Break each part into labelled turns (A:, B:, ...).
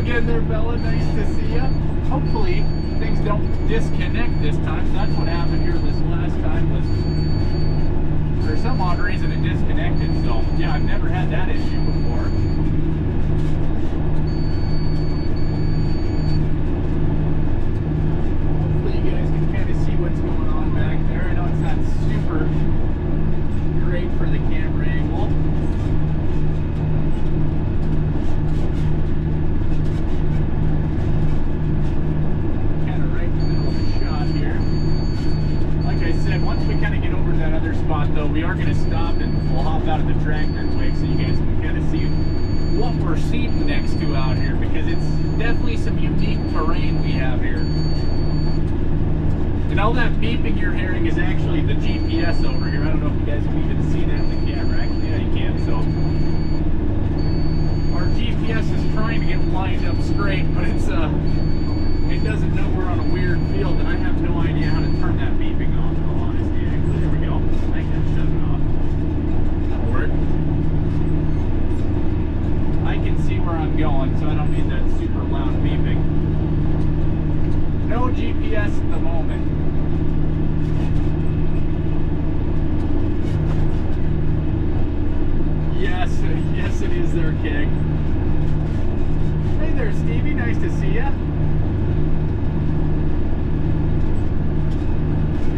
A: again there, Bella. Nice to see you. Hopefully things don't disconnect this time. That's what happened here this last time, was for some odd reason it disconnected. So yeah, I've never had that issue before. Hopefully you guys can kind of see what's going on back there. I know it's not super great for the camera angle. Once we kind of get over that other spot, though, we are going to stop and we'll hop out of the tractor quick so you guys can kind of see what we're seating next to out here, because it's definitely some unique terrain we have here. And all that beeping you're hearing is actually the GPS over here. I don't know if you guys can even see that in the camera. Actually, yeah, you can. So our GPS is trying to get lined up straight, but it's it doesn't know we're on a weird field, and I have no idea how to turn that beeping off. There we go. I think that shut it off. That'll work. I can see where I'm going, so I don't need that super loud beeping. No GPS at the moment. Yes it is there, Keg. Hey there, Stevie. Nice to see ya.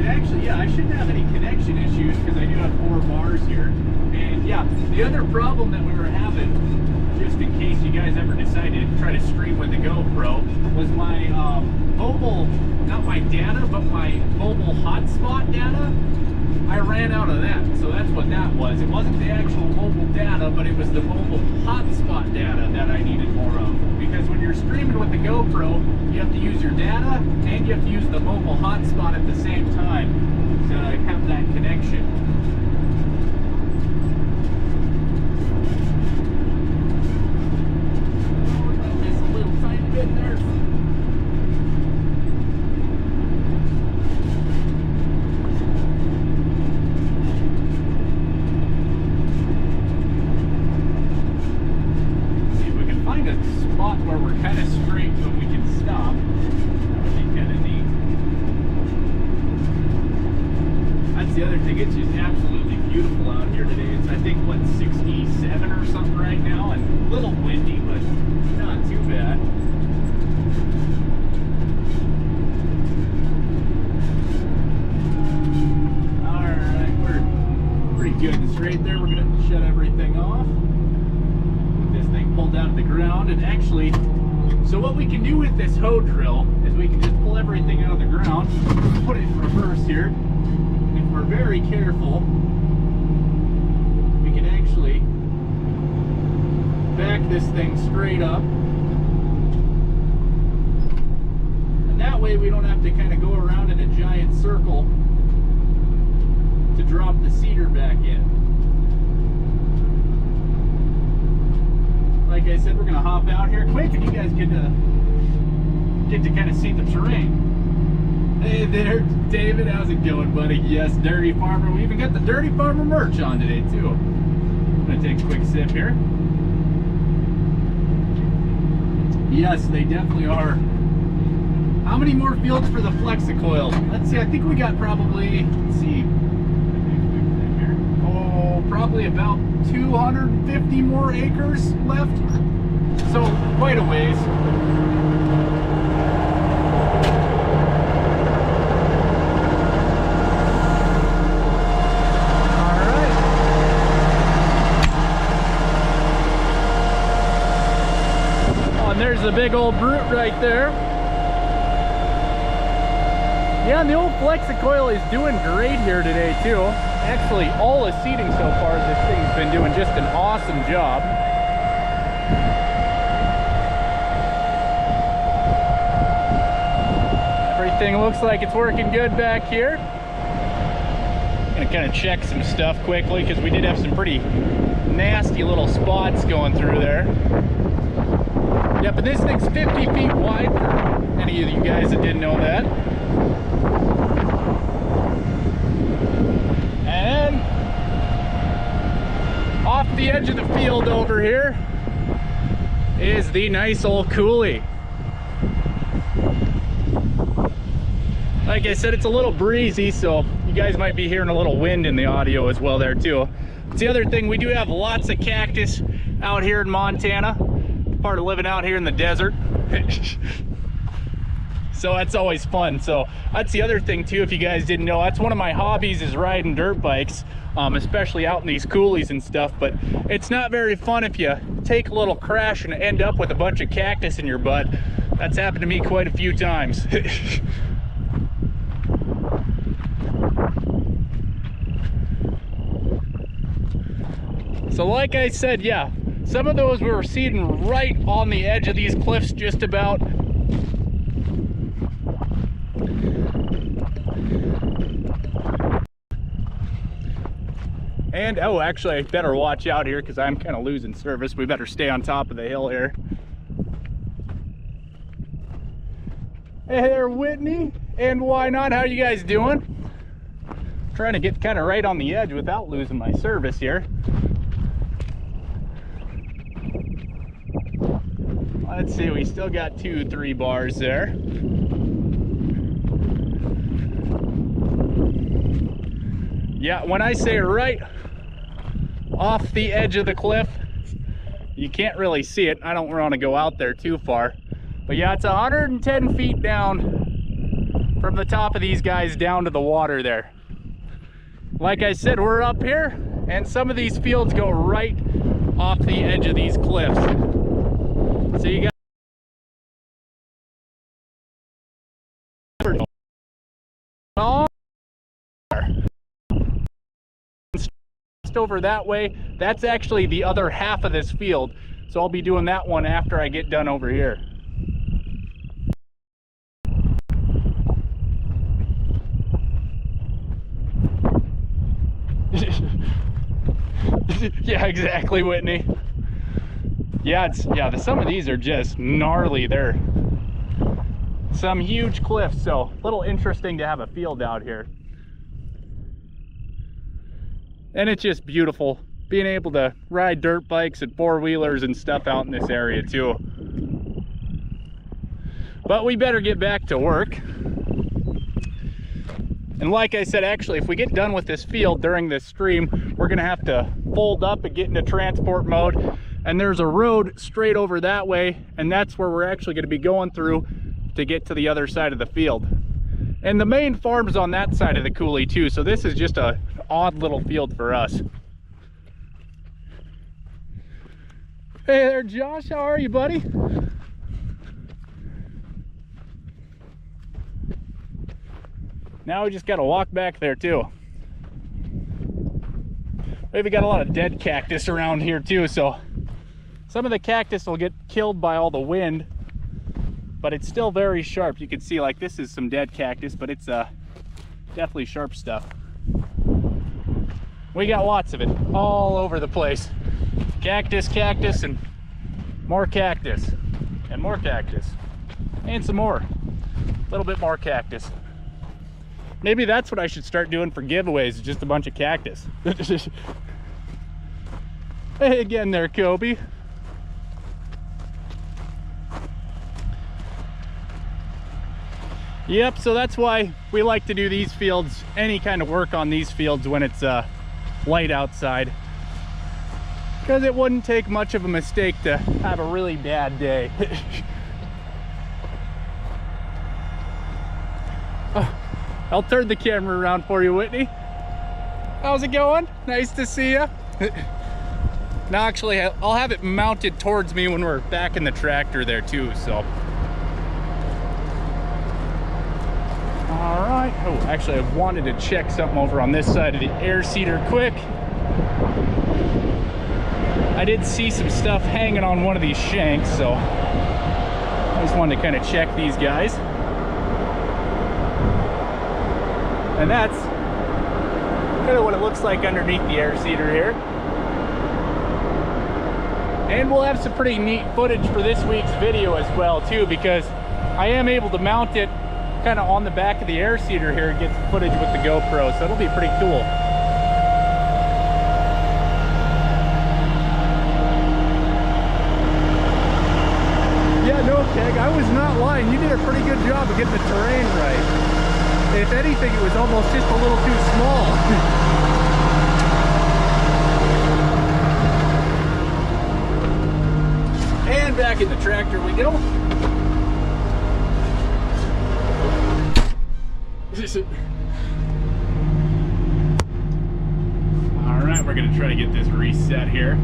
A: Actually, yeah, I shouldn't have any connection issues because I do have 4 bars here. And yeah, the other problem that we were having, just in case you guys ever decided to try to stream with the GoPro, was my mobile, not my data, but my mobile hotspot data. I ran out of that, so that's what that was. It wasn't the actual mobile data, but it was the mobile hotspot data that I needed more of. Because when you're streaming with the GoPro, you have to use your data and you have to use the mobile hotspot at the same time to have that connection. Just a little tiny bit there. Where we're kind of straight but we can stop. That would be kind of neat. That's the other thing, it's just absolutely beautiful out here today. It's, I think, what, 67 or something right now, and a little windy, but not too bad. Alright, we're pretty good and straight there. We're going to shut everything off. Thing pulled out of the ground, and actually, so what we can do with this hoe drill is we can just pull everything out of the ground, put it in reverse here. If we're very careful, we can actually back this thing straight up, and that way we don't have to kind of go around in a giant circle to drop the cedar back in. Like I said, we're going to hop out here quick and you guys get to kind of see the terrain. Hey there, David. How's it going, buddy? Yes, Dirty Farmer. We even got the Dirty Farmer merch on today, too. I'm going to take a quick sip here. Yes, they definitely are. How many more fields for the Flexicoil? Let's see. I think we got probably, let's see, probably about 250 more acres left, so quite a ways. All right. Oh, and there's the big old brute right there. Yeah, and the old Flexicoil is doing great here today too. Actually, all the seating so far, this thing's been doing just an awesome job. Everything looks like it's working good back here. I'm gonna kind of check some stuff quickly because we did have some pretty nasty little spots going through there. Yep, and this thing's 50 feet wide for any of you guys that didn't know that. And off the edge of the field over here, is the nice old Coulee. Like I said, it's a little breezy, so you guys might be hearing a little wind in the audio as well there too. It's the other thing, we do have lots of cactus out here in Montana. Part of living out here in the desert. So that's always fun. So that's the other thing too, if you guys didn't know, that's one of my hobbies is riding dirt bikes, especially out in these coulees and stuff. But it's not very fun if you take a little crash and end up with a bunch of cactus in your butt. That's happened to me quite a few times. So like I said, yeah, some of those we were seeing right on the edge of these cliffs just about. And, oh, actually, I better watch out here because I'm kind of losing service. We better stay on top of the hill here. Hey there, Whitney. And why not? How you guys doing? Trying to get kind of right on the edge without losing my service here. Let's see, we still got 2-3 bars there. Yeah, when I say right off the edge of the cliff, you can't really see it. I don't want to go out there too far. But yeah, it's 110 feet down from the top of these guys down to the water there. Like I said, we're up here, and some of these fields go right off the edge of these cliffs. So you got over that way. That's actually the other half of this field, so I'll be doing that one after I get done over here. Yeah, exactly, Whitney. Yeah, some of these are just gnarly. They're some huge cliffs, so a little interesting to have a field out here. And it's just beautiful being able to ride dirt bikes and four-wheelers and stuff out in this area too. But we better get back to work. And like I said, actually, if we get done with this field during this stream, we're gonna have to fold up and get into transport mode. And there's a road straight over that way, and that's where we're actually gonna be going through to get to the other side of the field. And the main farm's on that side of the Coulee too, so this is just a odd little field for us. Hey there, Josh, how are you, buddy? Now we just gotta walk back there too. We've got a lot of dead cactus around here too, so some of the cactus will get killed by all the wind, but it's still very sharp. You can see, like, this is some dead cactus, but it's definitely sharp stuff. We got lots of it all over the place. Cactus, cactus, and more cactus, and more cactus, and some more. A little bit more cactus. Maybe that's what I should start doing for giveaways, just a bunch of cactus. Hey again there, Kobe. Yep, so that's why we like to do these fields, any kind of work on these fields when it's light outside. Because it wouldn't take much of a mistake to have a really bad day. Oh, I'll turn the camera around for you, Whitney. How's it going? Nice to see you. Now actually, I'll have it mounted towards me when we're back in the tractor there too, so. All right. Oh, actually, I wanted to check something over on this side of the air seeder quick. I did see some stuff hanging on one of these shanks, so I just wanted to kind of check these guys. And that's kind of what it looks like underneath the air seeder here. And we'll have some pretty neat footage for this week's video as well too, because I am able to mount it kind of on the back of the air seeder here and get some footage with the GoPro, so it'll be pretty cool. Keg. I was not lying. You did a pretty good job of getting the terrain right. If anything, it was almost just a little too small. And back in the tractor we go. Alright, we're going to try to get this reset here.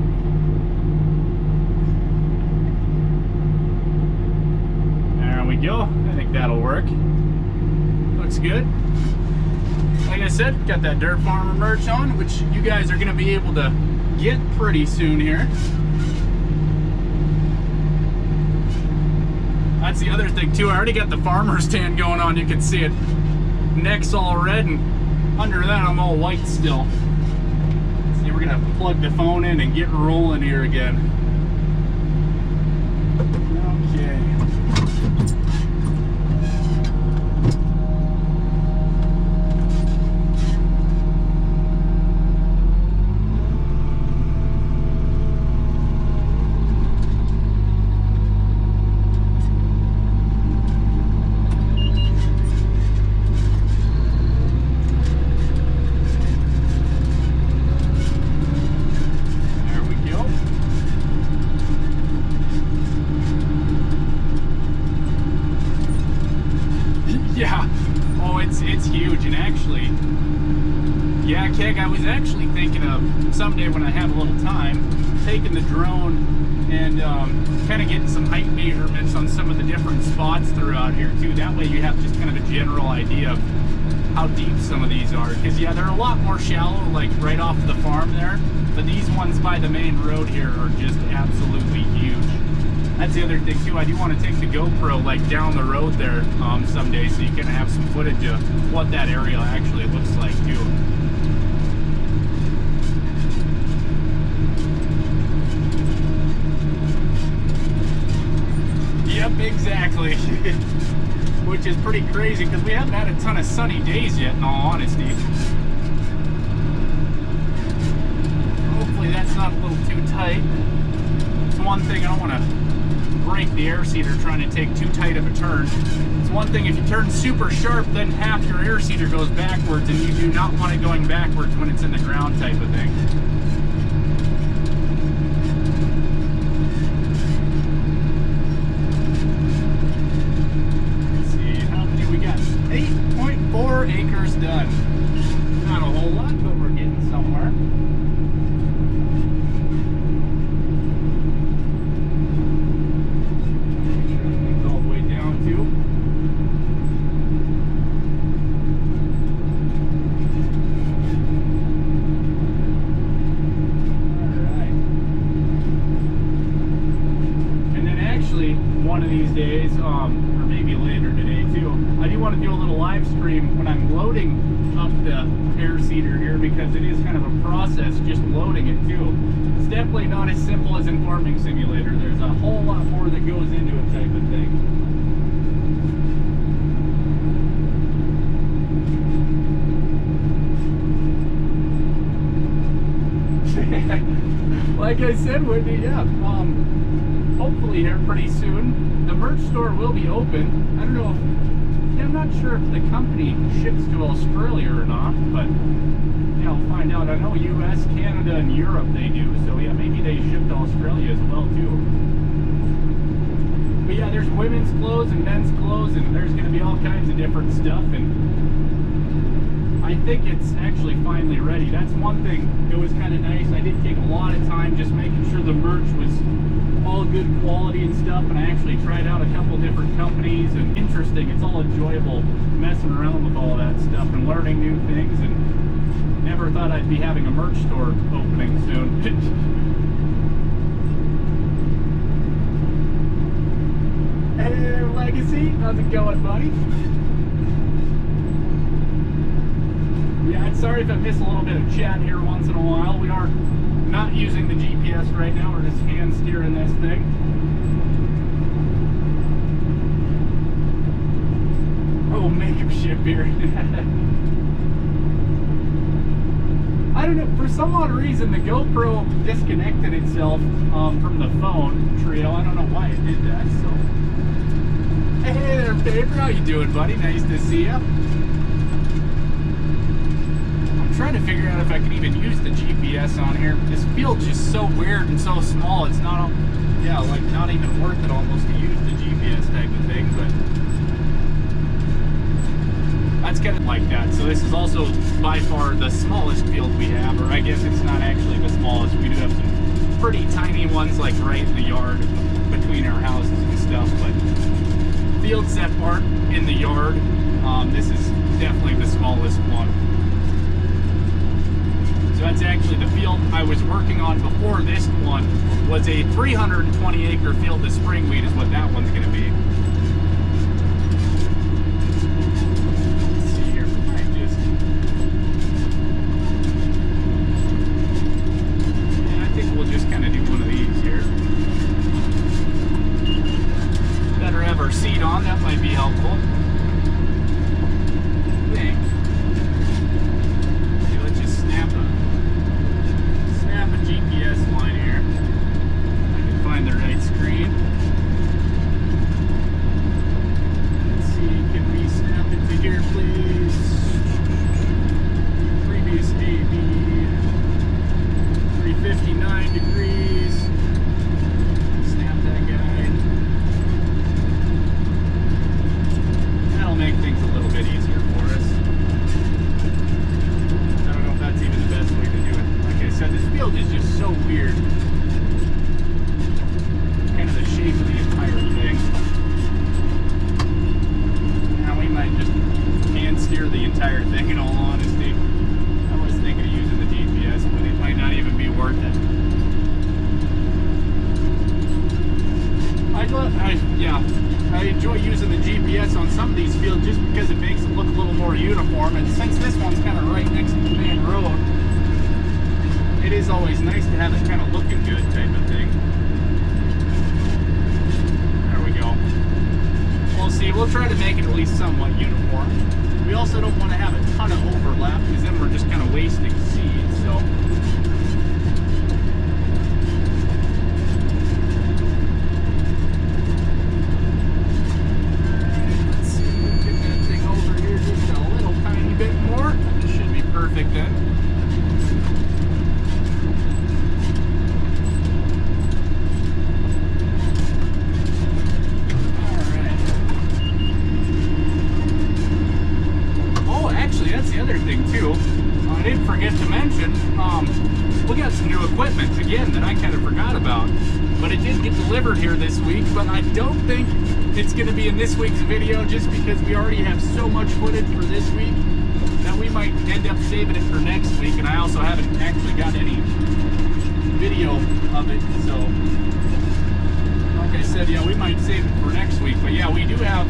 A: There we go. I think that'll work. Looks good. Like I said, got that Dirt Farmer merch on, which you guys are going to be able to get pretty soon here. That's the other thing too. I already got the farmer's tan going on. You can see it. Neck's all red, and under that I'm all white still. See, we're gonna plug the phone in and get rolling here again. Okay. Yeah, oh, it's huge, and actually, yeah, Keg, I was actually thinking of someday when I have a little time, taking the drone and kind of getting some height measurements on some of the different spots throughout here too. That way you have just kind of a general idea of how deep some of these are. Because yeah, they're a lot more shallow, like right off the farm there, but these ones by the main road here are just absolutely huge. That's the other thing too. I do want to take the GoPro like down the road there someday, so you can have some footage of what that area actually looks like too. Yep, exactly. Which is pretty crazy because we haven't had a ton of sunny days yet, in all honesty. Hopefully that's not a little too tight. It's one thing, I don't want to break the air seeder trying to take too tight of a turn. It's one thing if you turn super sharp, then half your air seeder goes backwards, and you do not want it going backwards when it's in the ground type of thing. Let's see, how many we got? 8.4 acres done. Not a whole lot, but we're getting somewhere. One of these days, or maybe later today too, I do want to do a little live stream when I'm loading up the air seeder here, because it is kind of a process just loading it too. It's definitely not as simple as in Farming Simulator. There's a whole lot more that goes into it type of thing. Like I said, Whitney, yeah, hopefully here pretty soon. The merch store will be open. I don't know if, yeah, I'm not sure if the company ships to Australia or not, but yeah, I'll find out. I know US, Canada, and Europe they do, so yeah, maybe they ship to Australia as well too. But yeah, there's women's clothes and men's clothes, and there's going to be all kinds of different stuff, and I think it's actually finally ready. That's one thing. It was kind of nice. I did take a lot of time just making sure the merch was all good quality and stuff, and I actually tried out a couple different companies, and interesting. It's all enjoyable messing around with all that stuff and learning new things, and never thought I'd be having a merch store opening soon. Hey, Legacy, how's it going, buddy? Yeah, sorry if I miss a little bit of chat here once in a while. We are not using the GPS right now. We're just hand steering this thing. Oh, makeup ship here. I don't know, for some odd reason the GoPro disconnected itself from the phone trio. I don't know why it did that, so Hey there, Pedro. How you doing, buddy? Nice to see you. I'm trying to figure out if I can even use the GPS on here. This field's just so weird and so small. It's not, yeah, like not even worth it almost to use the GPS type of thing, but that's kind of like that. So this is also by far the smallest field we have, or I guess it's not actually the smallest. We do have some pretty tiny ones like right in the yard between our houses and stuff, but fields that aren't in the yard, this is definitely the smallest one. So that's actually the field I was working on before this one was a 320 acre field of spring wheat is what that one's going to be. Let's see here, we might just... Yeah, I think we'll just kind of do one of these here. Better have our seat on, that might be helpful. I think. Okay, let's just snap a GPS line here. I can find the right screen. Let's see, can we snap it to here, please? Previous AB, 359 degrees. Snap that guy. That'll make things a little bit easier for us. I don't know if that's even the best way to do it. Like I said, this field is just so weird. Kind of the shape of the entire thing. Now we might just hand steer the entire thing in all honesty. I was thinking of using the GPS, but it might not even be worth it. I enjoy using the GPS on some of these fields just because it makes it look a little more uniform, and since this one's kind of right next to the main road, it is always nice to have it kind of looking good type of thing. There we go. We'll see, we'll try to make it at least somewhat uniform. We also don't want to have a ton of overlap because then we're just kind of wasting seed, so... Perfect then. Alright. Oh, actually, that's the other thing too. I didn't forget to mention, we got some new equipment again that I kind of forgot about. But it did get delivered here this week, but I don't think it's going to be in this week's video just because we already have so much footage for this week that we might end up saving it for next week, and I also haven't actually got any video of it, so like I said, yeah, we might save it for next week. But yeah, we do have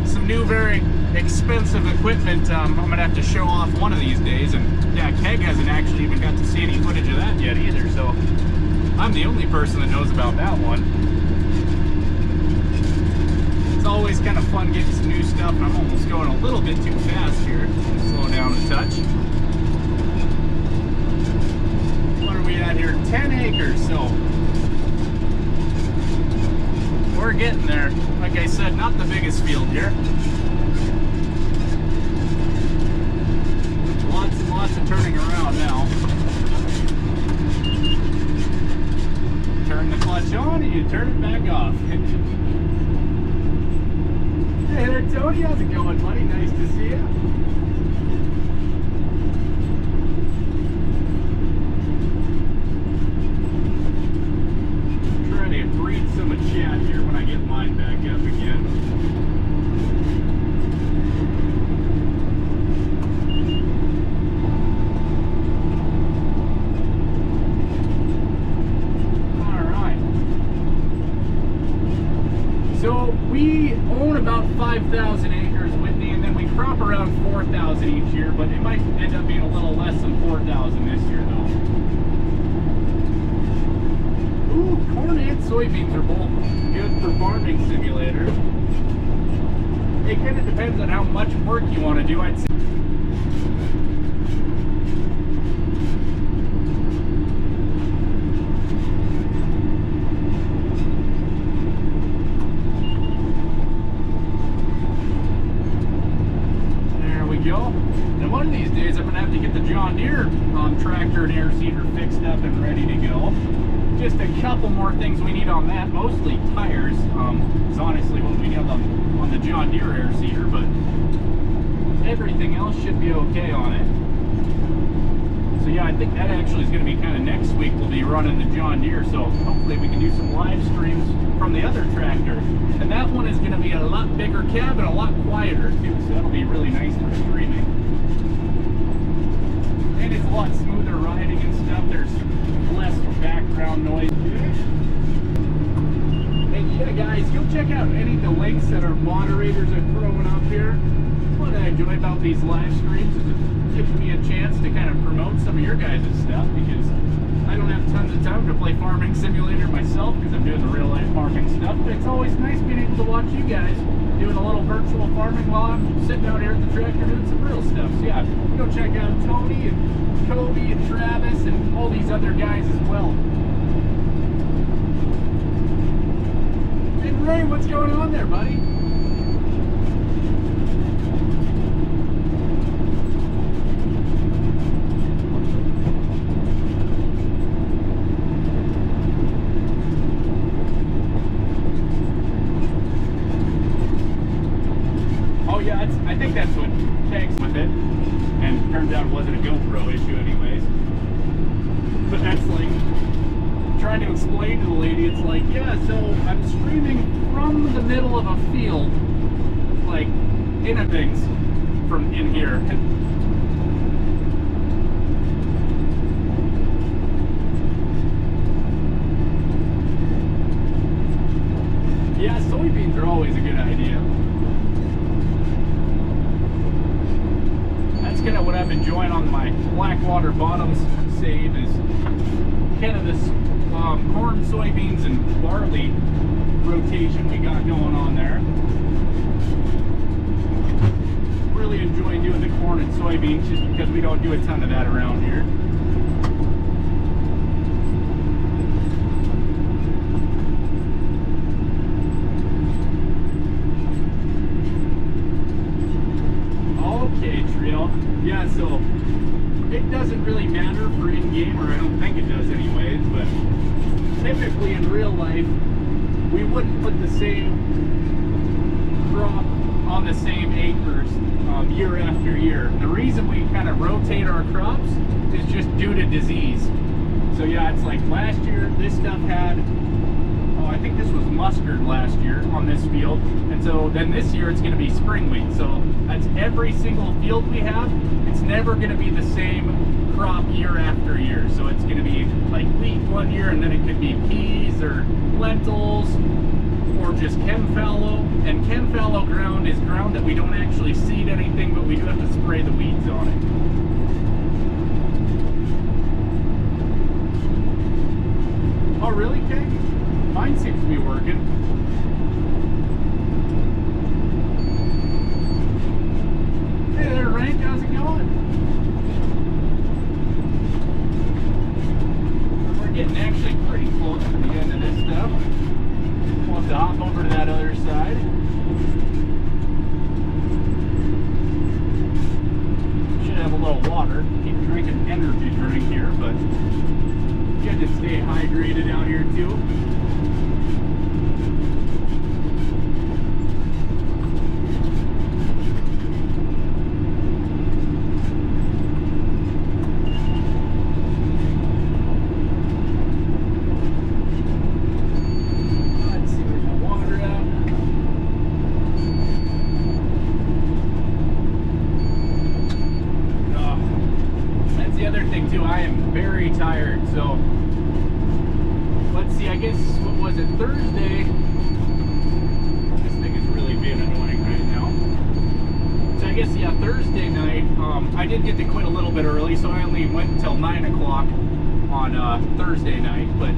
A: some new very expensive equipment I'm gonna have to show off one of these days, and yeah, Keg hasn't actually even got to see any footage of that yet either, so I'm the only person that knows about that one. It's always kind of fun getting some new stuff, and I'm almost going a little bit too fast here. Slow down a touch. What are we at here? 10 acres, so we're getting there. Like I said, not the biggest field here. Lots and lots of turning around now. Turn the clutch on and you turn it back off. Hey there, Tony. How's it going, buddy? Nice to see you. Trying to read some of chat here when I get mine back up again. So we own about 5,000 acres, Whitney, and then we crop around 4,000 each year, but it might end up being a little less than 4,000 this year, though. Ooh, corn and soybeans are both good for farming simulators. It kind of depends on how much work you want to do, I'd say. one of these days I'm gonna have to get the John Deere tractor and air seeder fixed up and ready to go. Just a couple more things we need on that, mostly tires. It's honestly what we have on the John Deere air seeder, but everything else should be okay on it. So yeah, I think that actually is going to be kind of next week. We'll be running the John Deere, so hopefully we can do some live streams from the other tractor. And that one is going to be a lot bigger cab and a lot quieter too, so that'll be really nice for streaming. And it's a lot smoother riding and stuff. There's less background noise. And yeah, guys, go check out any of the links that our moderators are throwing up here. What I enjoy about these live streams is it gives me a chance to kind of promote some of your guys' stuff, because I don't have tons of time to play Farming Simulator myself because I'm doing the real life farming stuff, but it's always nice being able to watch you guys doing a little virtual farming while I'm sitting out here at the tractor doing some real stuff. So yeah, go check out Tony and Cody and Travis and all these other guys as well. And Ray, what's going on there, buddy? I think that's what tags with it, and turns out it wasn't a GoPro issue anyways. But that's like trying to explain to the lady, it's like, yeah, so I'm streaming from the middle of a field, like in a things from in here. Yeah, soybeans are always a good idea. That's kind of what I'm enjoying on my Blackwater Bottoms save, is kind of this corn, soybeans, and barley rotation we got going on there. Really enjoy doing the corn and soybeans just because we don't do a ton of that around here. Yeah, so it doesn't really matter for in-game, or I don't think it does anyways, but typically in real life, we wouldn't put the same crop on the same acres year after year. The reason we kind of rotate our crops is just due to disease. So yeah, it's like last year, this stuff had, I think this was mustard last year on this field, and so then this year it's going to be spring wheat. So that's every single field we have. It's never going to be the same crop year after year. So it's going to be like wheat one year, and then it could be peas or lentils or just chem fallow. And chem fallow ground is ground that we don't actually seed anything, but we do have to spray the weeds on it. Oh really, Kay? Mine seems to be working. Hey there, Rank, how's it going? We're getting actually pretty close to the end of this stuff. We'll have to hop over to that other side. Should have a little water. Keep drinking energy drink here, but good to stay hydrated out here too. Tired, so let's see, I guess, what was it, Thursday? This thing is really being annoying right now. So I guess, yeah, Thursday night, I did get to quit a little bit early, so I only went until 9 o'clock on Thursday night, but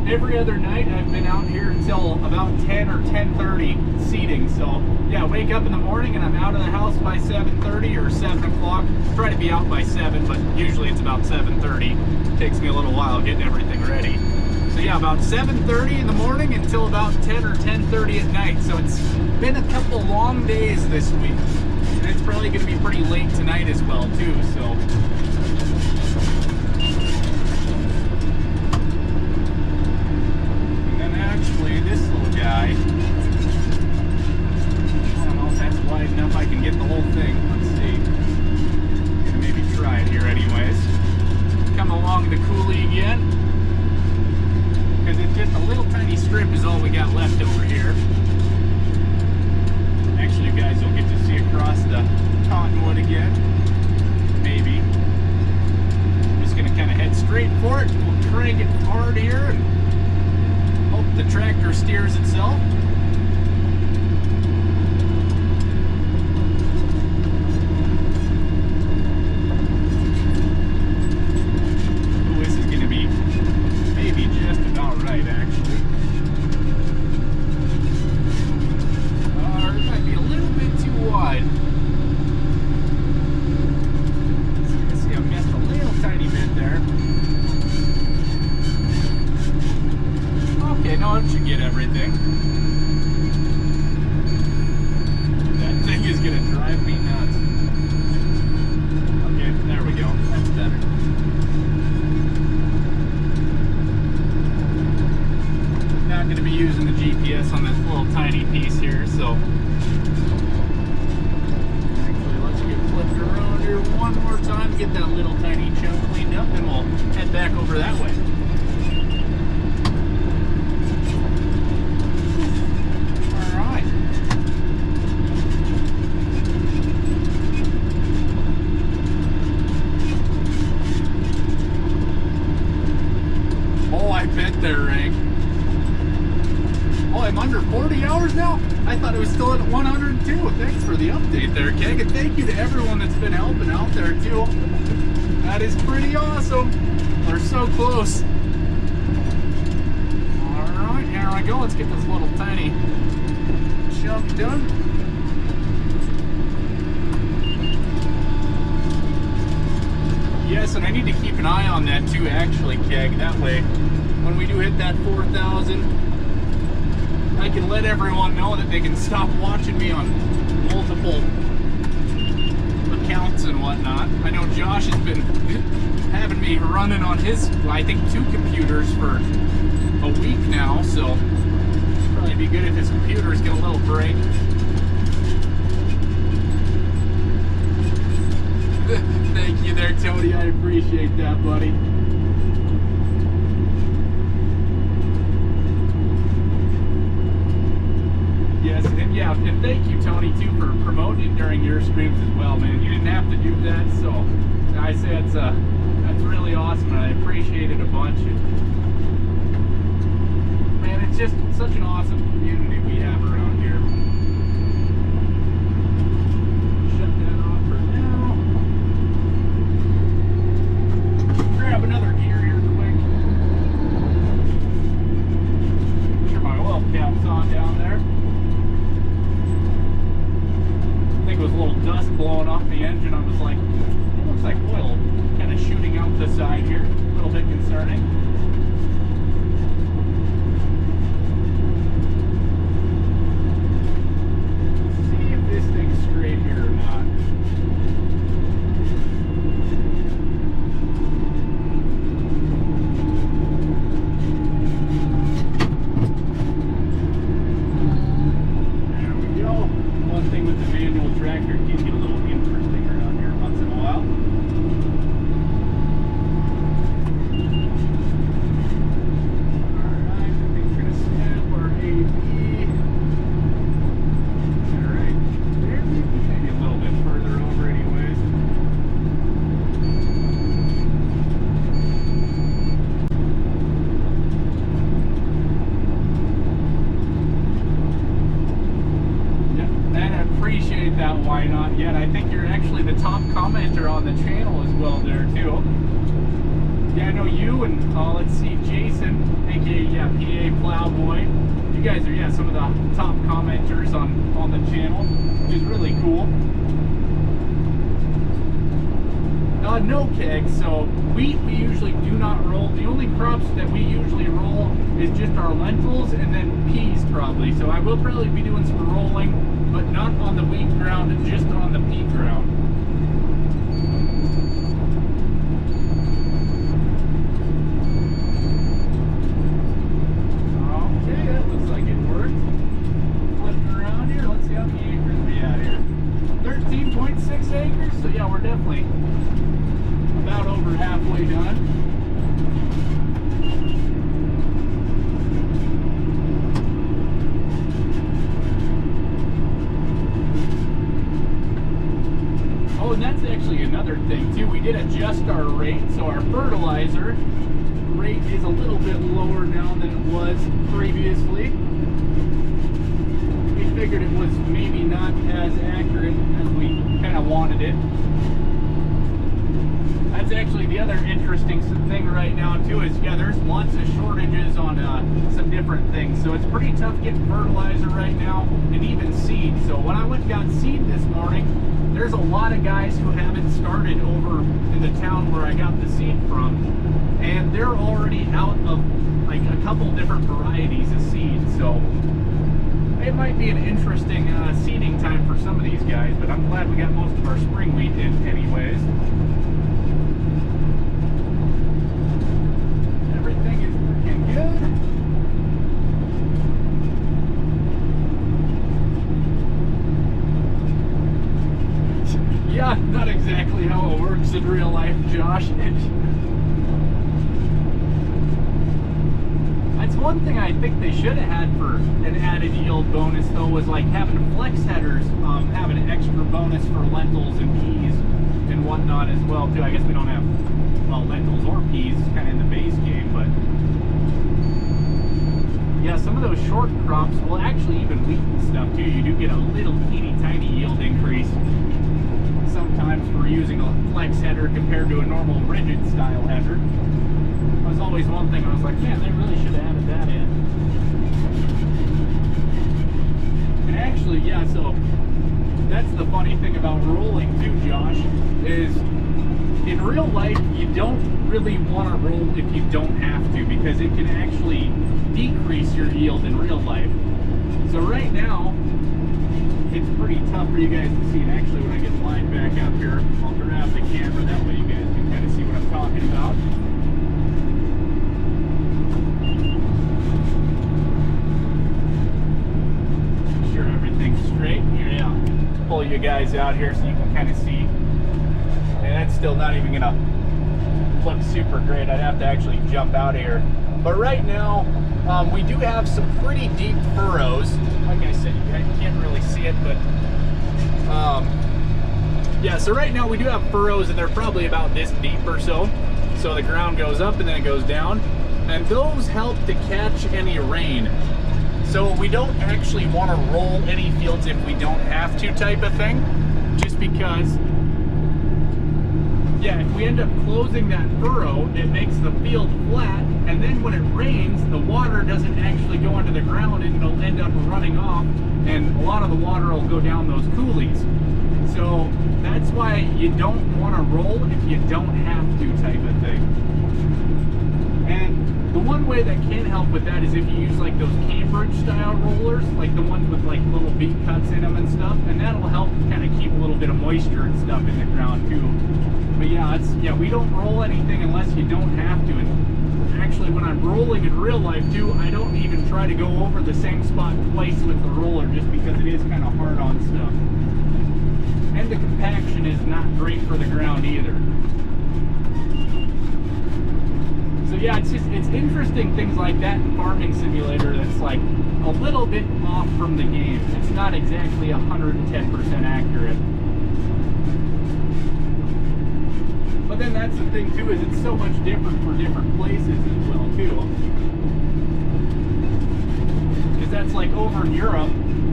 A: every other night I've been out here until about 10 or 10:30 seeding. So yeah, wake up in the morning and I'm out of the house by 7:30 or 7 o'clock. Try to be out by 7, but usually it's about 7:30. Takes me a little while getting everything ready. So yeah, about 7:30 in the morning until about 10 or 10:30 at night. So it's been a couple long days this week. And it's probably going to be pretty late tonight as well too, so. And then actually this little guy, I don't know if that's wide enough I can get the whole thing. Let's see. Gonna maybe try it here anyways. Come along the Coulee again, because it's just a little tiny strip is all we got left over here. Actually, you guys will get to see across the cottonwood again. Maybe. Just gonna kind of head straight for it. We'll crank it hard here and hope the tractor steers itself. Ooh, this is gonna be maybe just about right, actually. It might be a little bit too wide. See, I missed a little tiny bit there. Okay, no, it should get everything. That thing is gonna drive me nuts. Okay, there we go. That's better. Not gonna be using the GPS on this little tiny piece here, so. Flipped around here one more time, get that little tiny chunk cleaned up, and we'll head back over that way. Alright. Oh, I bet there, Rank. Oh, I'm under 40 hours now? I thought it was still at 102. Thanks for the update there, Keg. And thank you to everyone that's been helping out there, too. That is pretty awesome. We're so close. Alright, here I go. Let's get this little tiny chunk done. Yes, and I need to keep an eye on that, too, actually, Keg. That way, when we do hit that 4,000... I can let everyone know that they can stop watching me on multiple accounts and whatnot. I know Josh has been having me running on his, I think, 2 computers for a week now, so it'd probably be good if his computers get a little break. Thank you there, Tony. I appreciate that, buddy. Yes, and yeah, and thank you, Tony, too, for promoting it during your streams as well, man. You didn't have to do that, so I say that's really awesome, and I appreciate it a bunch. Man, it's just such an awesome community we have around here. Shut that off for now. Grab another gear here quick. Make sure my oil cap's on down there. I think it was a little dust blowing off the engine. I was like, it looks like oil kind of shooting out the side here. A little bit concerning. Let's see if this thing's straight here or not. There we go. One thing with the manual tractor, you get a little interesting around here once in a while. Alright, I think we're going to snap our AB. Alright, there, maybe a little bit further over anyways. I appreciate that, why not yet. I think you're actually the top commenter on the channel as well there too. Yeah, I know you and let's see, Jason, aka yeah, PA Plowboy. You guys are some of the top commenters on the channel, which is really cool. No, No kegs, so wheat we usually do not roll. The only crops that we usually roll is just our lentils and then peas probably. So I will probably be doing some rolling, but not on the wheat ground, just on the pea ground. Okay, that looks like it worked. Flipping around here, let's see how many acres we have here. 13.6 acres, so yeah, we're definitely about over halfway done. Oh, and that's actually another thing too. We did adjust our rate, so our fertilizer rate is a little bit lower now than it was previously. We figured it was maybe not as accurate as we kind of wanted it. That's actually the other interesting thing right now too is, yeah, there's lots of shortages on some different things. So it's pretty tough getting fertilizer right now and even seed. So when I went and got seed this morning, there's a lot of guys who haven't started over in the town where I got the seed from. And they're already out of like a couple different varieties of seed. So it might be an interesting seeding time for some of these guys, but I'm glad we got most of our spring wheat in anyways. Everything is looking good. Yeah, not exactly how it works in real life, Josh. That's one thing I think they should have had for an added yield bonus, though, was like having flex headers, have an extra bonus for lentils and peas and whatnot as well, too. I guess we don't have, well, lentils or peas kind of in the base game, but yeah, some of those short crops, well, actually even wheat and stuff, too, you do get a little teeny tiny yield increase sometimes for using a flex header compared to a normal rigid style header. That was always one thing I was like, man, they really should have added that in. And actually, yeah, so that's the funny thing about rolling too, Josh, is in real life you don't really want to roll if you don't have to, because it can actually decrease your yield in real life. So right now it's pretty tough for you guys to see, and actually when I get lined back up here, I'll grab the camera, that way you guys can kind of see what I'm talking about. Make sure everything's straight. Here, yeah. Pull you guys out here so you can kind of see. And that's still not even gonna look super great. I'd have to actually jump out of here. But right now, we do have some pretty deep furrows. Like I said, you can't really see it, but yeah, so right now we do have furrows, and they're probably about this deep or so. So the ground goes up and then it goes down, and those help to catch any rain. So we don't actually want to roll any fields if we don't have to, type of thing, just because, yeah, if we end up closing that furrow, it makes the field flat, and then when it rains, the water doesn't actually go into the ground, and it'll end up running off, and a lot of the water will go down those coulees. So that's why you don't want to roll if you don't have to, type of thing. And the one way that can help with that is if you use like those Cambridge style rollers, like the ones with like little beak cuts in them and stuff, and that'll help kind of keep a little bit of moisture and stuff in the ground too. But yeah, we don't roll anything unless you don't have to. And actually, when I'm rolling in real life too, I don't even try to go over the same spot twice with the roller, just because it is kind of hard on stuff. And the compaction is not great for the ground either. So yeah, it's interesting things like that in Farming Simulator that's like a little bit off from the game. It's not exactly 110% accurate. But then that's the thing too, is it's so much different for different places as well too. Because that's like over in Europe,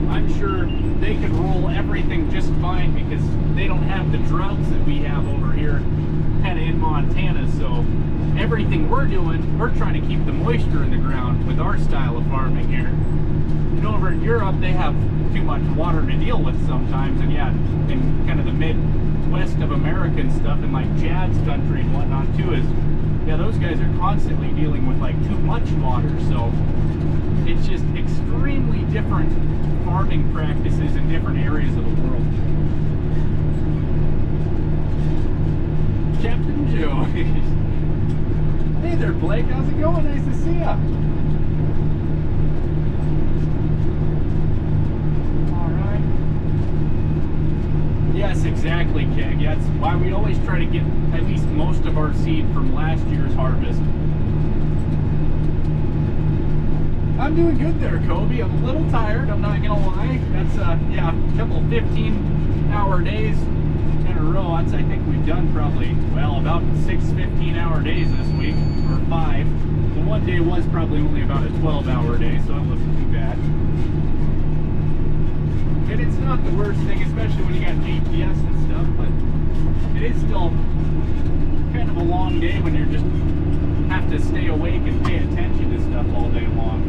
A: I'm sure they could roll everything just fine because they don't have the droughts that we have over here kind of in Montana. So everything we're doing, we're trying to keep the moisture in the ground with our style of farming here. And over in Europe, they have too much water to deal with sometimes. And yeah, in kind of the west of America and stuff, and like Jad's country and whatnot too, is yeah, those guys are constantly dealing with like too much water. So it's just extremely different farming practices in different areas of the world. Captain Joe. Hey there, Blake. How's it going? Nice to see ya. Yes, exactly, Keg. That's why we always try to get at least most of our seed from last year's harvest. I'm doing good there, Kobe. I'm a little tired, I'm not gonna lie. That's yeah, a couple 15-hour days in a row. That's, I think we've done probably, well, about 6 15-hour days this week, or 5. The one day was probably only about a 12-hour day, so it wasn't too bad. And it's not the worst thing, especially when you got GPS and stuff, but it is still kind of a long day when you just have to stay awake and pay attention to stuff all day long.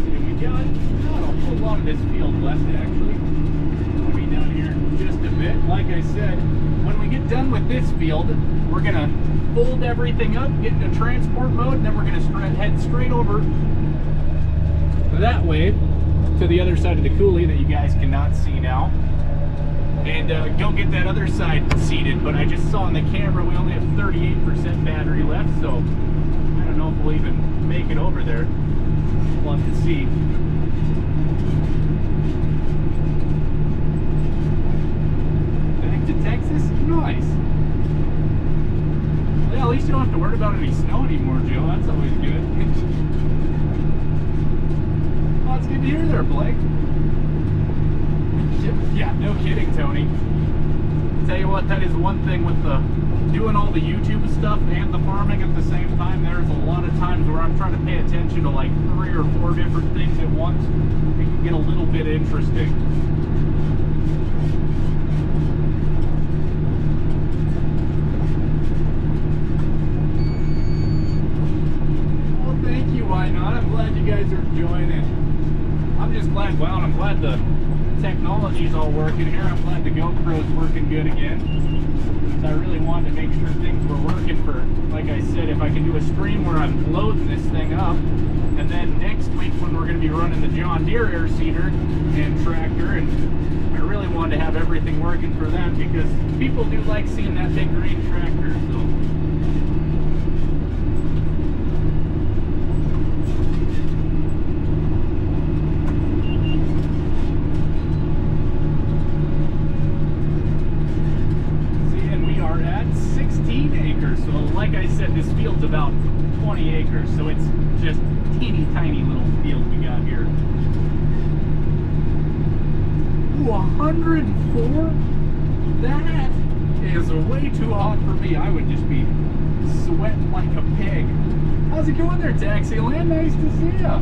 A: And we got not a whole lot of this field left, actually. Like I said, when we get done with this field, we're gonna fold everything up, get into transport mode, and then we're gonna head straight over that way to the other side of the coulee that you guys cannot see now, and go get that other side seated. But I just saw on the camera we only have 38% battery left, so I don't know if we'll even make it over there. We'll have to see. Texas? Nice. Yeah, at least you don't have to worry about any snow anymore, Joe. That's always good. Oh, it's good to hear there, Blake. Yeah, no kidding, Tony. Tell you what, that is one thing with the doing all the YouTube stuff and the farming at the same time. There's a lot of times where I'm trying to pay attention to like 3 or 4 different things at once. It can get a little bit interesting. Why not? I'm glad you guys are enjoying it. I'm just glad, well, I'm glad the technology's all working here. I'm glad the GoPro's working good again. I really wanted to make sure things were working for, like I said, if I can do a stream where I'm loading this thing up, and then next week when we're going to be running the John Deere air seeder and tractor, and I really wanted to have everything working for them because people do like seeing that big green tractor, so. So like I said, this field's about 20 acres, so it's just teeny tiny little field we got here. Ooh, 104? That is way too hot for me. I would just be sweating like a pig. How's it going there, Taxiland? Nice to see ya.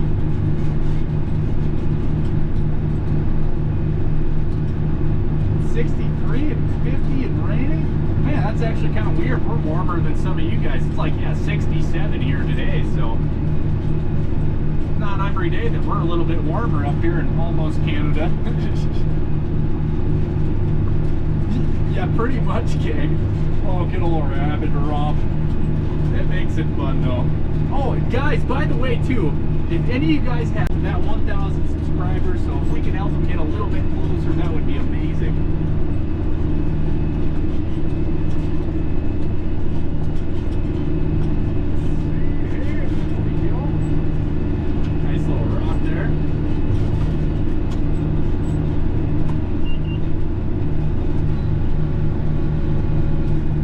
A: $63 and $50 and raining? Man, that's actually kind of weird. We're warmer than some of you guys. It's like, yeah, 67 here today, so not every day that we're a little bit warmer up here in almost Canada. Yeah, pretty much, King. Oh, get a little rabbit romp. It makes it fun, though. Oh, guys, by the way, too, if any of you guys have that 1,000 subscribers, so if we can help them get a little bit closer, that would be amazing.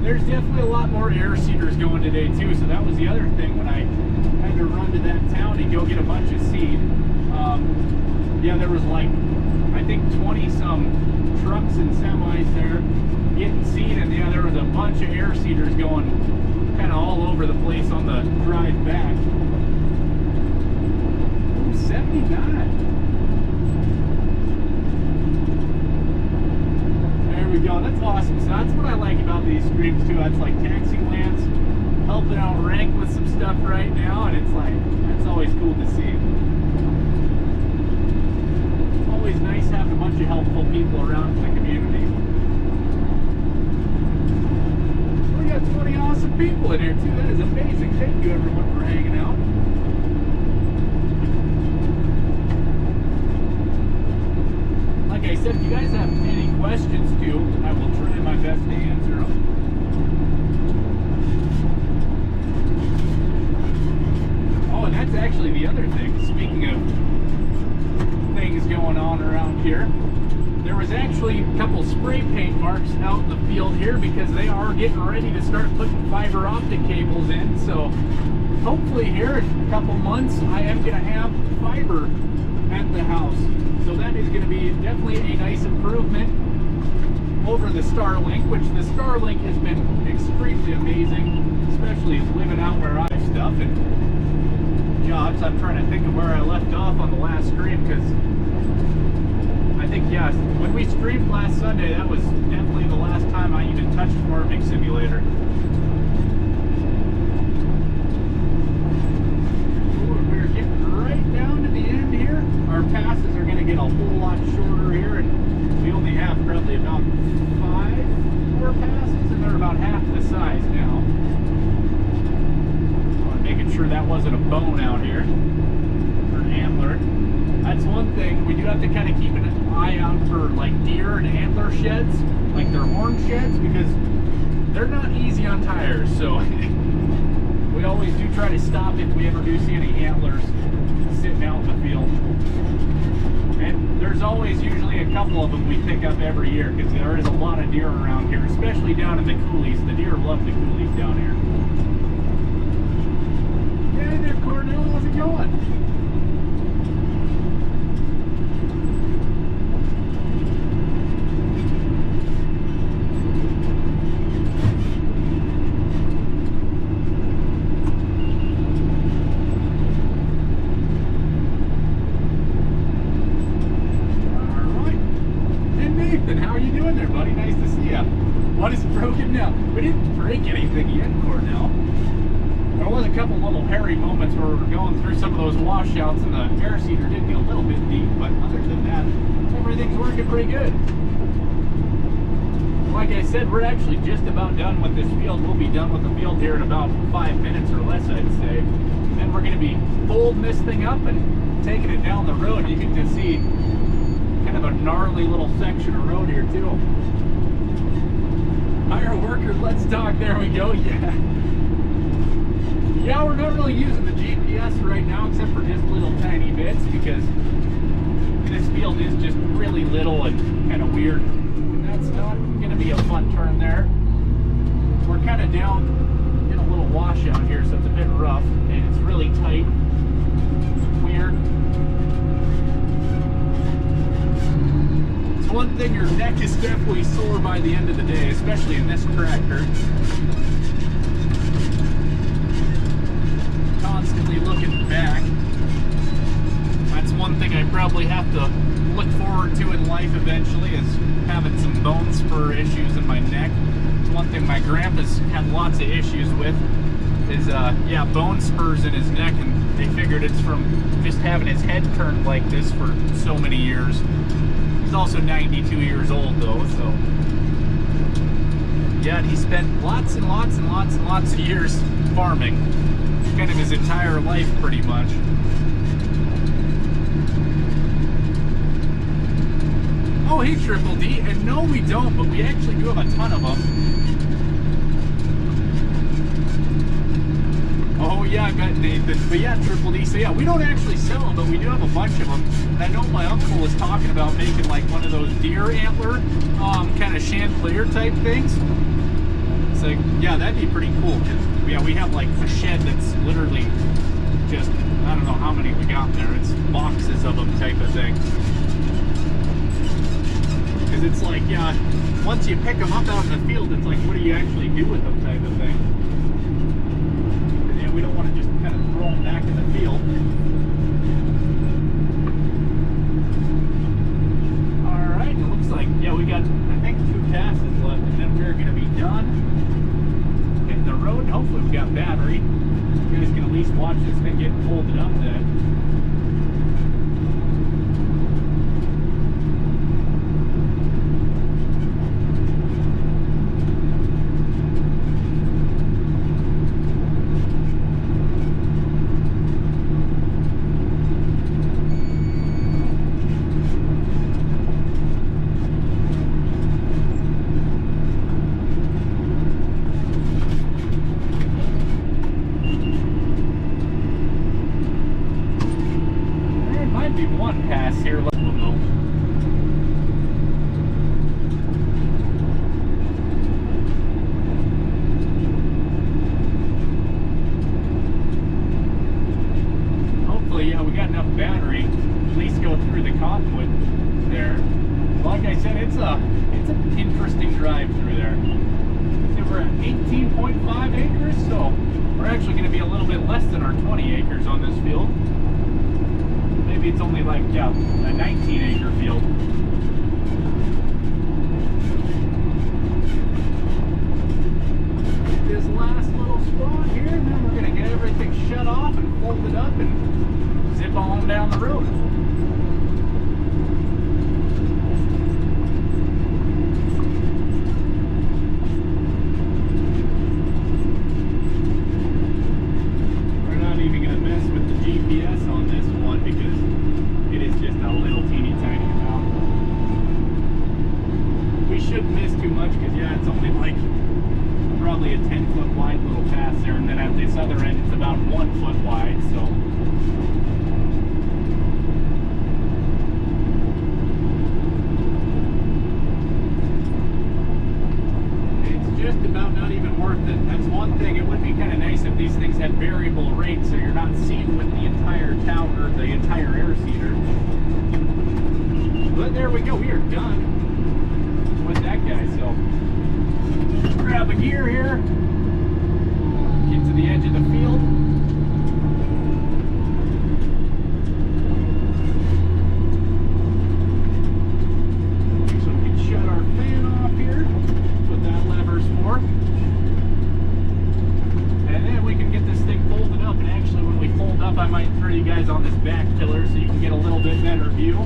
A: There's definitely a lot more air seeders going today too, so that was the other thing when I had to run to that town to go get a bunch of seed. Yeah, there was like, I think 20 some trucks and semis there getting seed, and yeah, there was a bunch of air seeders going kind of all over the place on the drive back. Ooh, 79. There we go. That's awesome. So that's what I like about the these streams too. That's like Taxi Lance helping out Rank with some stuff right now, and it's like, that's always cool to see. Always nice having a bunch of helpful people around in the community. We got 20 awesome people in here too. That is amazing. Thank you everyone for hanging out. Like I said, if you guys have any questions too, I will try my best to answer them. Oh, and that's actually the other thing. Speaking of things going on around here, there was actually a couple spray paint marks out in the field here because they are getting ready to start putting fiber optic cables in. So hopefully here in a couple months I am going to have fiber at the house. So that is going to be definitely a nice improvement over the Starlink, which the Starlink has been extremely amazing, especially living out where I stuff and jobs. I'm trying to think of where I left off on the last stream because I think, yeah, when we streamed last Sunday, that was definitely the last time I even touched Farming Simulator. We're getting right down to the end here. Our passes are going to get a whole lot shorter here, and we only have probably about 5 more passes, and they're about half the size now. Making sure that wasn't a bone out here, or an antler. That's one thing, we do have to kind of keep an eye out for like deer and antler sheds, like their horn sheds, because they're not easy on tires, so we always do try to stop if we ever do see any antlers sitting out in the field. And there's always usually a couple of them we pick up every year, because there is a lot of deer around here, especially down in the coulees. The deer love the coulees down here. Hey there, Cornell, how's it going? Alright. And Nathan, how are you doing there, buddy? Nice to see ya. What is broken now? We didn't break anything yet, Cornell. There was a couple little hairy moments where we were going through some of those washouts and the air seeder did get a little bit deep, but other than that, everything's working pretty good. Like I said, we're actually just about done with this field. We'll be done with the field here in about 5 minutes or less, I'd say. Then we're going to be folding this thing up and taking it down the road. You get to see kind of a gnarly little section of road here too. Hire worker, let's talk. There we go. Yeah. Yeah, we're not really using the GPS right now except for just little tiny bits because this field is just really little and kind of weird. And that's not going to be a fun turn there. We're kind of down in a little washout here, so it's a bit rough and it's really tight. Weird. It's one thing, your neck is definitely sore by the end of the day, especially in this tractor. Constantly looking back. That's one thing I probably have to look forward to in life eventually, is having some bone spur issues in my neck. It's one thing my grandpa's had lots of issues with, is yeah, bone spurs in his neck, and they figured it's from just having his head turned like this for so many years. He's also 92 years old though, so yeah, and he spent lots and lots and lots and lots of years farming. Kind of his entire life, pretty much. Oh, hey, Triple D. And no, we don't, but we actually do have a ton of them. Oh, yeah, I bet Nathan. But yeah, Triple D. So yeah, we don't actually sell them, but we do have a bunch of them. And I know my uncle was talking about making like one of those deer antler kind of chandelier type things. It's like, yeah, that'd be pretty cool. Yeah, we have like a shed that's literally just, I don't know how many we got there. It's boxes of them type of thing. Because it's like, yeah, once you pick them up out in the field, it's like, what do you actually do with them type of thing. And yeah, we don't want to just kind of throw them back in the field. Alright, it looks like, yeah, we got, I think, 2 passes left, and then we're going to be done. it's an interesting drive through there. So we're at 18.5 acres, so we're actually going to be a little bit less than our 20 acres on this field. Maybe it's only like, yeah, a 19-acre field. This last little spot here, and then we're going to get everything shut off and fold it up and zip on down the road. We're not even going to mess with the GPS on this one because it is just a little teeny tiny amount. We shouldn't miss too much because, yeah, it's only like probably a 10-foot wide little pass there, and then at this other end it's about 1 foot wide, so it's just about not even worth it. That's one thing. It would be kind of nice if these things had variable rates so you're not seeing with the entire tower or the entire air seeder. But there we go, we are done with that guy. So grab a gear here, get to the edge of the field. So we can shut our fan off here. That's what that lever's for. And then we can get this thing folded up. And actually, when we fold up, I might throw you guys on this back pillar so you can get a little bit better view.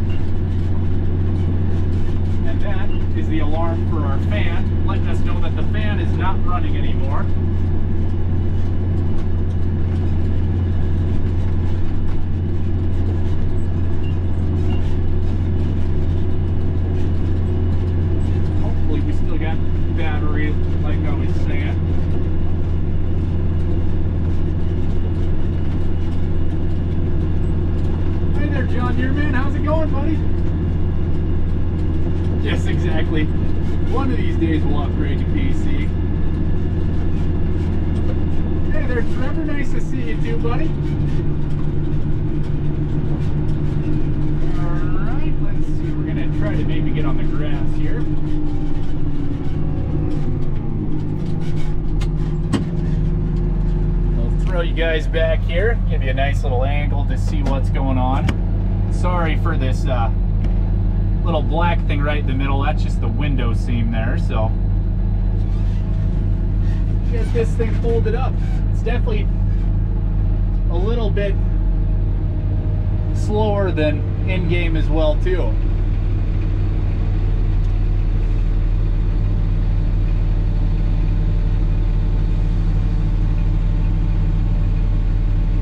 A: And that is the alarm for our fan, letting us know that the fan is not running anymore. Hopefully we still got battery, like I was saying. Hey there, John Deerman, how's it going, buddy? Yes, exactly. One of these days we'll upgrade to PC. Hey there, Trevor. Nice to see you too, buddy. Alright, let's see. We're going to try to maybe get on the grass here. I'll throw you guys back here. Give you a nice little angle to see what's going on. Sorry for this little black thing right in the middle. That's just the window seam there. So get this thing folded up. It's definitely a little bit slower than in-game as well too.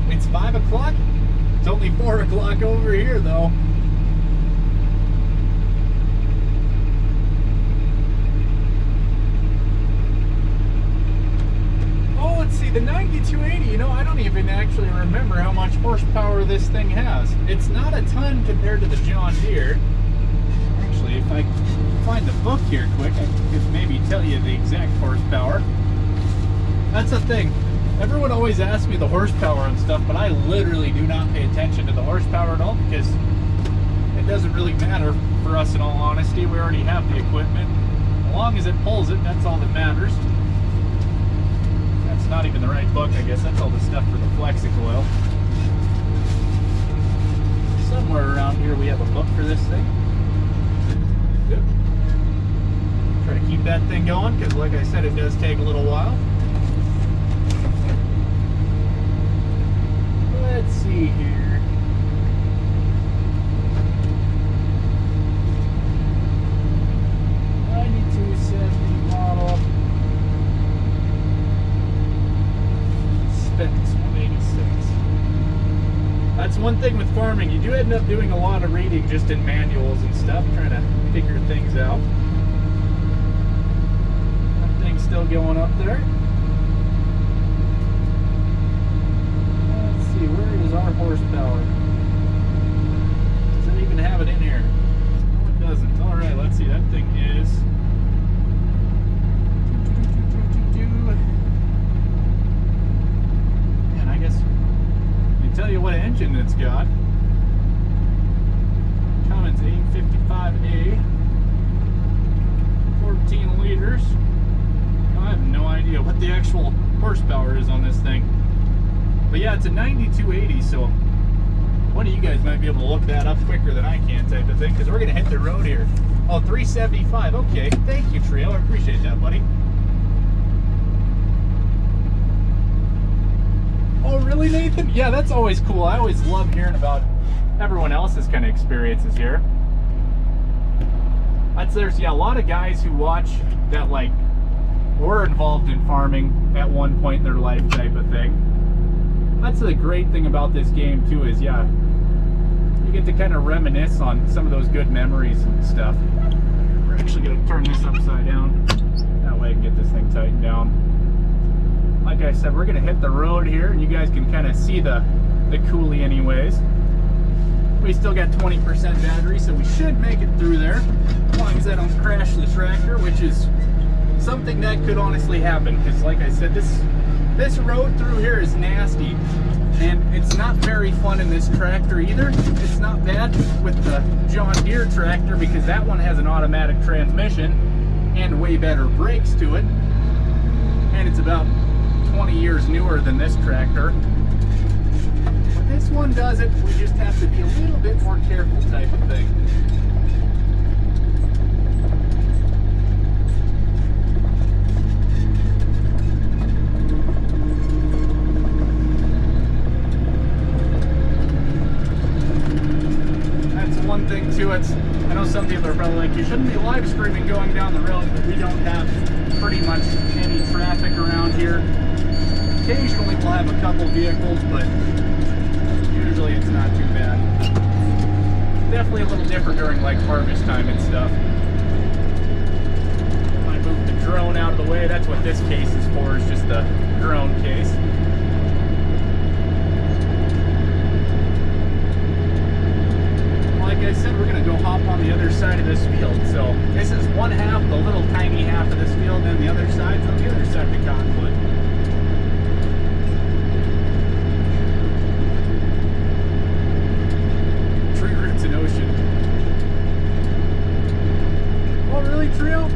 A: It's 5 o'clock. It's only 4 o'clock over here though. The 9280, you know, I don't even actually remember how much horsepower this thing has. It's not a ton compared to the John Deere. Actually, if I find the book here quick, I could maybe tell you the exact horsepower. That's the thing. Everyone always asks me the horsepower and stuff, but I literally do not pay attention to the horsepower at all because it doesn't really matter for us in all honesty. We already have the equipment. As long as it pulls it, that's all that matters. Not even the right book, I guess. That's all the stuff for the Flexicoil. Somewhere around here we have a book for this thing. Yep. Try to keep that thing going because, like I said, it does take a little while. Let's see here. That's one thing with farming. You do end up doing a lot of reading just in manuals and stuff, trying to figure things out. That thing's still going up there. Let's see, where is our horsepower? Does it even have it in here? No, it doesn't. Alright, let's see. That thing is... Man, I guess... tell you what engine it's got. Cummins 855A actual horsepower is on this thing. But yeah, it's a 9280, so one of you guys might be able to look that up quicker than I can type of thing, because we're going to hit the road here. Oh, 375. Okay, thank you, Trio. I appreciate that, buddy. Oh, really, Nathan? Yeah, that's always cool. I always love hearing about everyone else's kind of experiences here. There's a lot of guys who watch that like were involved in farming at one point in their life type of thing. That's the great thing about this game too, is you get to kind of reminisce on some of those good memories and stuff. We're actually going to turn this upside down. That way I can get this thing tightened down. Like I said, we're going to hit the road here, and you guys can kind of see the Coulee anyways. We still got 20% battery, so we should make it through there, as long as I don't crash the tractor, which is something that could honestly happen, because like I said, this road through here is nasty, and it's not very fun in this tractor either. It's not bad with the John Deere tractor, because that one has an automatic transmission and way better brakes to it, and it's about 20 years newer than this tractor. But this one doesn't. We just have to be a little bit more careful type of thing. That's one thing too. I know some people are probably like, you shouldn't be live streaming going down the road, but we don't have pretty much any traffic around here. Occasionally we'll have a couple vehicles, but usually it's not too bad. Definitely a little different during like harvest time and stuff. I move the drone out of the way. That's what this case is for, is just the drone case. Like I said, we're going to go hop on the other side of this field. So this is one half, the little tiny half of this field, and the other side's on the other side of the cottonwood. Tree roots and ocean. Oh, really, Trio?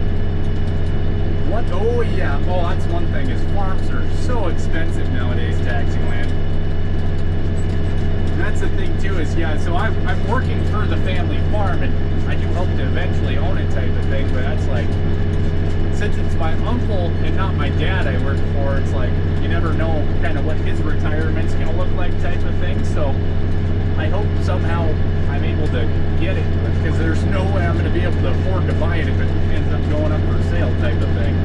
A: What? Oh, yeah. Oh, that's one thing, is farms are so expensive nowadays, taxing land. That's the thing too, is so I'm working for the family farm, and I do hope to eventually own it type of thing, but that's like, since it's my uncle and not my dad I work for, it's like, you never know kind of what his retirement's going to look like type of thing, so I hope somehow I'm able to get it, because there's no way I'm going to be able to afford to buy it if it ends up going up for sale type of thing.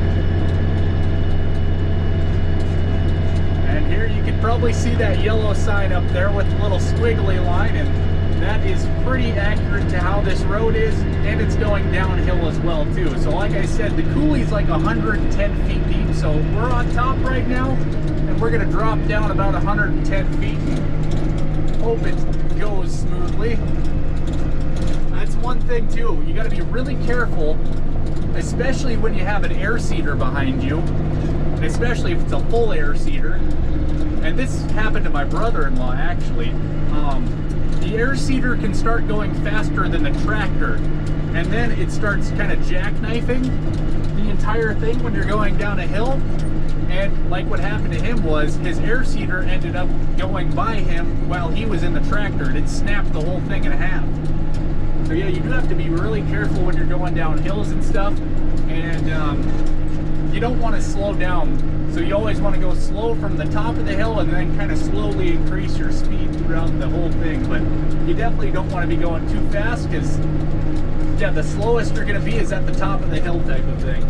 A: And here you can probably see that yellow sign up there with the little squiggly line, and that is pretty accurate to how this road is, and it's going downhill as well too. So like I said, the Coulee's like 110 feet deep, so we're on top right now, and we're going to drop down about 110 feet and hope it goes smoothly. That's one thing too, you got to be really careful, especially when you have an air seeder behind you, and especially if it's a full air seeder. And this happened to my brother-in-law actually. The air seeder can start going faster than the tractor, and then it starts kind of jackknifing the entire thing when you're going down a hill. And like what happened to him was, his air seeder ended up going by him while he was in the tractor, and it snapped the whole thing in half. So yeah, you do have to be really careful when you're going down hills and stuff, and you don't want to slow down. So you always want to go slow from the top of the hill, and then kind of slowly increase your speed throughout the whole thing. But you definitely don't want to be going too fast, because the slowest you're going to be is at the top of the hill type of thing.